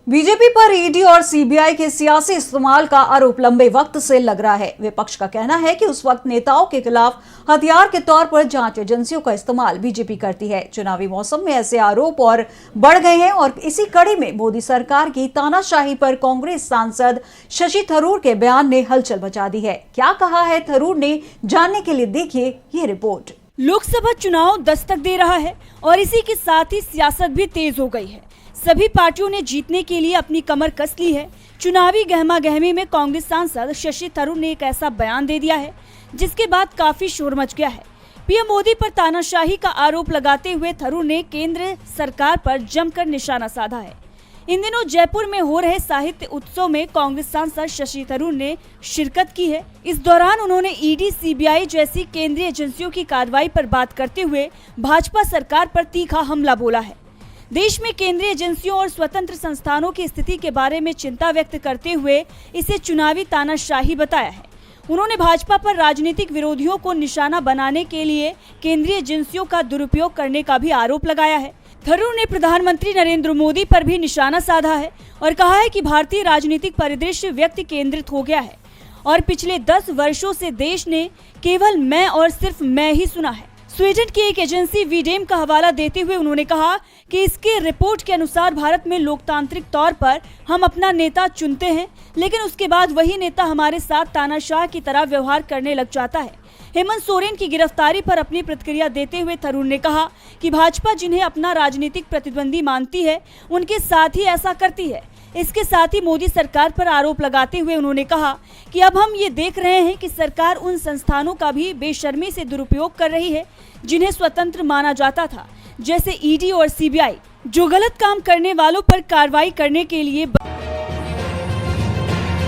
BJP पर ED और CBI के सियासी इस्तेमाल का आरोप लंबे वक्त से लग रहा है। विपक्ष का कहना है कि उस वक्त नेताओं के खिलाफ हथियार के तौर पर जांच एजेंसियों का इस्तेमाल बीजेपी करती है। चुनावी मौसम में ऐसे आरोप और बढ़ गए हैं और इसी कड़ी में मोदी सरकार की तानाशाही पर कांग्रेस सांसद शशि थरूर के बयान ने हलचल मचा दी है। क्या कहा है थरूर ने, जानने के लिए देखिए ये रिपोर्ट। लोकसभा चुनाव दस्तक दे रहा है और इसी के साथ ही सियासत भी तेज हो गई है। सभी पार्टियों ने जीतने के लिए अपनी कमर कस ली है। चुनावी गहमा गहमी में कांग्रेस सांसद शशि थरूर ने एक ऐसा बयान दे दिया है जिसके बाद काफी शोर मच गया है। पीएम मोदी पर तानाशाही का आरोप लगाते हुए थरूर ने केंद्र सरकार पर जमकर निशाना साधा है। इन दिनों जयपुर में हो रहे साहित्य उत्सव में कांग्रेस सांसद शशि थरूर ने शिरकत की है। इस दौरान उन्होंने ईडी, सीबीआई जैसी केंद्रीय एजेंसियों की कार्रवाई पर बात करते हुए भाजपा सरकार पर तीखा हमला बोला है। देश में केंद्रीय एजेंसियों और स्वतंत्र संस्थानों की स्थिति के बारे में चिंता व्यक्त करते हुए इसे चुनावी तानाशाही बताया है। उन्होंने भाजपा पर राजनीतिक विरोधियों को निशाना बनाने के लिए केंद्रीय एजेंसियों का दुरुपयोग करने का भी आरोप लगाया है। थरूर ने प्रधानमंत्री नरेंद्र मोदी पर भी निशाना साधा है और कहा है कि भारतीय राजनीतिक परिदृश्य व्यक्ति केंद्रित हो गया है और पिछले 10 वर्षों से देश ने केवल मैं और सिर्फ मैं ही सुना है। स्वीडन की एक एजेंसी वीडेम का हवाला देते हुए उन्होंने कहा कि इसके रिपोर्ट के अनुसार भारत में लोकतांत्रिक तौर पर हम अपना नेता चुनते हैं, लेकिन उसके बाद वही नेता हमारे साथ तानाशाह की तरह व्यवहार करने लग जाता है। हेमंत सोरेन की गिरफ्तारी पर अपनी प्रतिक्रिया देते हुए थरूर ने कहा कि भाजपा जिन्हें अपना राजनीतिक प्रतिद्वंदी मानती है, उनके साथ ही ऐसा करती है। इसके साथ ही मोदी सरकार पर आरोप लगाते हुए उन्होंने कहा कि अब हम ये देख रहे हैं कि सरकार उन संस्थानों का भी बेशर्मी से दुरुपयोग कर रही है जिन्हें स्वतंत्र माना जाता था, जैसे ईडी और सीबीआई, जो गलत काम करने वालों पर कार्रवाई करने के लिए